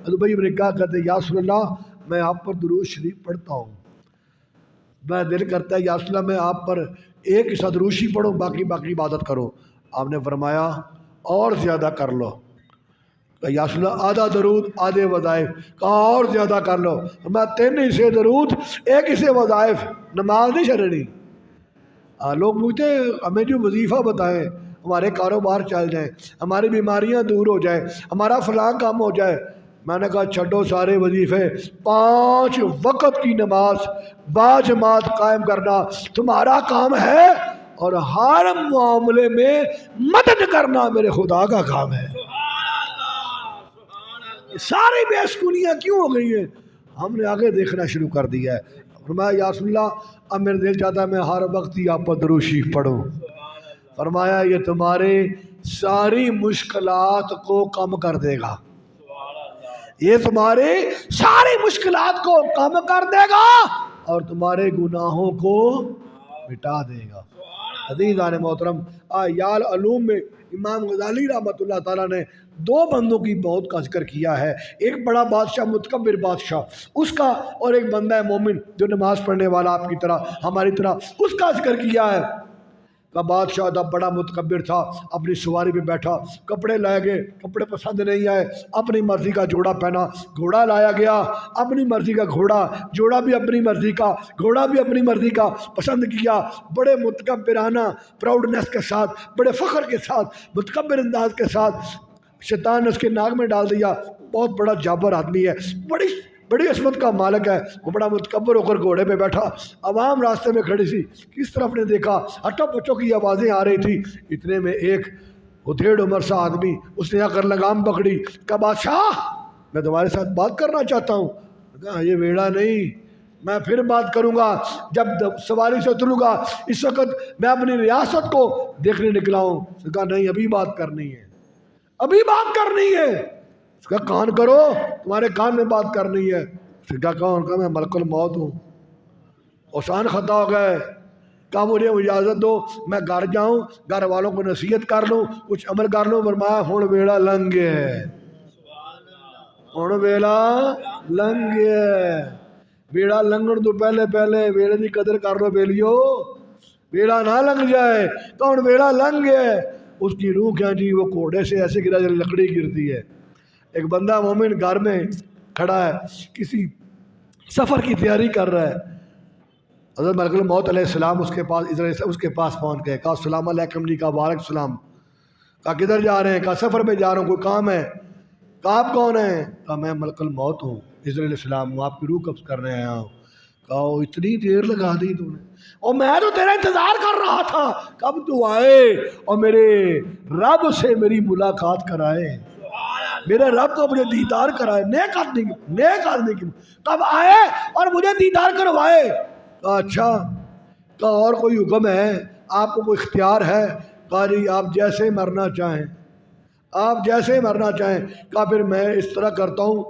ابی بن کعب کہتے یا رسول اللہ میں آپ پر درود شریف پڑھتا ہوں، میں دل کرتا ہے یا رسول اللہ میں آپ پر ایک حصہ درود شریف پڑھوں، باقی عبادت کرو۔ آپ نے فرمایا اور زیادہ کر لو۔ کہا یا رسول اللہ آدھا درود آدھے وظائف، کہا اور زیادہ کر لو۔ میں 3 حصے درود 1 حصے وظائف، نماز نہیں چھڑنی۔ لوگ پوچھتے ہیں ہمیں جو وظیفہ بتائیں، ہمارے کاروبار چل جائیں، ہماری بیماریاں دور ہو جائیں، ہمارا فلاں کام ہو جائے۔ میں نے کہا چھڈو سارے وظیفے، 5 وقت کی نماز باجماعت قائم کرنا تمہارا کام ہے، اور ہر معاملے میں مدد کرنا میرے خدا کا کام ہے۔ ساری بے سکونیاں کیوں ہو گئی ہیں؟ ہم نے آگے دیکھنا شروع کر دیا ہے۔ فرمایا یا رسول اللہ اب میرے دل چاہتا ہے میں ہر وقت ہی آپ پر درود شریف پڑھوں۔ فرمایا یہ تمہارے ساری مشکلات کو کم کر دے گا، یہ تمہارے ساری مشکلات کو کم کر دے گا اور تمہارے گناہوں کو مٹا دے گا۔ عزیزان محترم، احیاء العلوم میں امام غزالی رحمۃ اللہ تعالیٰ نے 2 بندوں کی موت کا ذکر کیا ہے، ایک بڑا بادشاہ متکبر بادشاہ اس کا، اور ایک بندہ مومن جو نماز پڑھنے والا آپ کی طرح ہماری طرح اس کا ذکر کیا ہے۔ کا بادشاہ تھا بڑا متکبر تھا، اپنی سواری پہ بیٹھا، کپڑے لائے گئے، کپڑے پسند نہیں آئے، اپنی مرضی کا جوڑا پہنا، گھوڑا لایا گیا اپنی مرضی کا گھوڑا، جوڑا بھی اپنی مرضی کا، گھوڑا بھی اپنی مرضی کا پسند کیا، بڑے متکبرانہ پراؤڈنس کے ساتھ، بڑے فخر کے ساتھ، متکبر انداز کے ساتھ شیطان نے اس کے ناک میں ڈال دیا۔ بہت بڑا جابر آدمی ہے، بڑی عصمت کا مالک ہے، وہ بڑا متکبر ہو کر گھوڑے پہ بیٹھا، عوام راستے میں کھڑی سی، کس طرف نے دیکھا ہٹو پچو کی آوازیں آ رہی تھی، اتنے میں ایک ادھیڑ عمر سا آدمی اس نے آ کر لگام پکڑی، کہا بادشاہ میں تمہارے ساتھ بات کرنا چاہتا ہوں۔ کہا یہ ویڑا نہیں، میں پھر بات کروں گا جب سواری سے اتروں گا، اس وقت میں اپنی ریاست کو دیکھنے نکلا ہوں۔ کہا نہیں ابھی بات کرنی ہے، ابھی بات کرنی ہے۔ اس کا کان کرو، تمہارے کان میں بات کرنی ہے۔ کہا کون؟ کہا میں ملک الموت ہوں۔ اوسان خطا ہو گئے، کہا مجھے اجازت دو میں گھر جاؤں، گھر والوں کو نصیحت کر لوں، کچھ عمل کر لوں۔ فرمایا ہن ویڑا لنگ ہے، ہن ویڑا لنگ ہے۔ ویڑا لنگن تو پہلے ویڑے کی قدر کر لو بیلیو، ویڑا نہ لنگ جائے۔ تو ہن ویڑا لنگ ہے۔ اس کی روح کیا جی وہ گھوڑے سے ایسے گرا جیسے لکڑی گرتی ہے۔ ایک بندہ مومن گھر میں کھڑا ہے، کسی سفر کی تیاری کر رہا ہے، حضرت ملک الموت علیہ السلام اس کے پاس پہنچ گئے، کہا السلام علیکم جی، کہا وعلیکم السلام۔ کہا کدھر جا رہے ہیں؟ کہا سفر پہ جا رہا ہوں، کوئی کام ہے؟ کہا آپ کون ہیں؟ کہا میں ملک الموت ہوں، اسرائیل علیہ السلام ہوں، آپ کی روح قبض کرنے آیا ہوں۔ کہا اتنی دیر لگا دی تو نے، اور میں تو تیرا انتظار کر رہا تھا کب تو آئے اور میرے رب سے میری ملاقات کرائے، میرے رب کو مجھے دیدار کرائے، نیک آدمی کی کب آئے اور مجھے دیدار کروائے۔ کہا اچھا، کہا اور کوئی حکم ہے؟ آپ کو کوئی اختیار ہے؟ کہا جی آپ جیسے مرنا چاہیں، آپ جیسے مرنا چاہیں۔ کہا پھر میں اس طرح کرتا ہوں،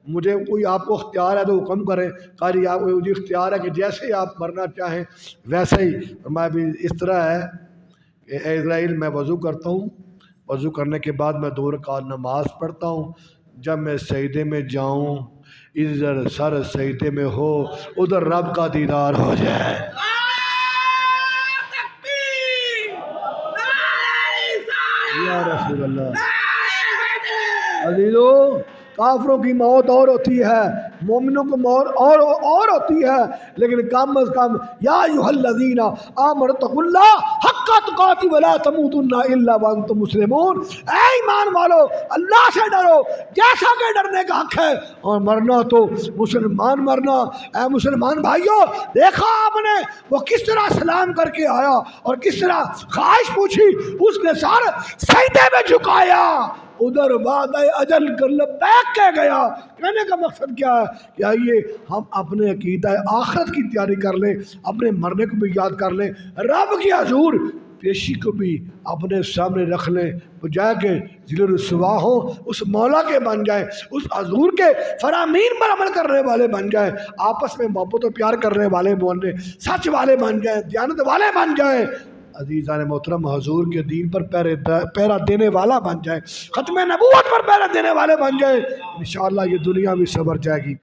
مجھے کوئی آپ کو اختیار ہے تو حکم کریں۔ کہا جی آپ کو مجھے اختیار ہے کہ جیسے آپ مرنا چاہیں ویسے ہی۔ میں بھی اس طرح ہے کہ اے اسرائیل میں وضو کرتا ہوں، وضو کرنے کے بعد میں 2 رکعت نماز پڑھتا ہوں، جب میں سجدے میں جاؤں ادھر سر سجدے میں ہو ادھر رب کا دیدار ہو جائے۔ یا رسول اللہ۔ عزیزو کافروں کی موت اور ہوتی ہے، مومنوں کی موت اور ہوتی ہے، لیکن کم از کم یا ایھا الذین آمنوا اتقوا اللہ حق تقاته ولا تموتن الا وانتم مسلمون۔ اے ایمان والو اللہ سے ڈرو جیسا کہ ڈرنے کا حق ہے، اور مرنا تو مسلمان مرنا۔ اے مسلمان بھائیو، دیکھا آپ نے وہ کس طرح سلام کر کے آیا اور کس طرح خواہش پوچھی، اس نے سر سجدے میں جھکایا، ادھر وعدہ اجل کر لبیک کہہ گیا۔ کہنے کا مقصد کیا ہے کہ آئیے ہم اپنے عقیدہ آخرت کی تیاری کر لیں، اپنے مرنے کو بھی یاد کر لیں، رب کی حضور پیشی کو بھی اپنے سامنے رکھ لیں، بجائے کہ ذل رسوا ہو اس مولا کے بن جائیں، اس حضور کے فرامین پر عمل کرنے والے بن جائیں، آپس میں محبت و پیار کرنے والے بننے، سچ والے بن جائیں، دیانت والے بن جائیں۔ عزیزان محترم حضور کے دین پر پیرا دینے والا بن جائے، ختم نبوت پر پیرا دینے والے بن جائے، انشاءاللہ یہ دنیا بھی سنور جائے گی۔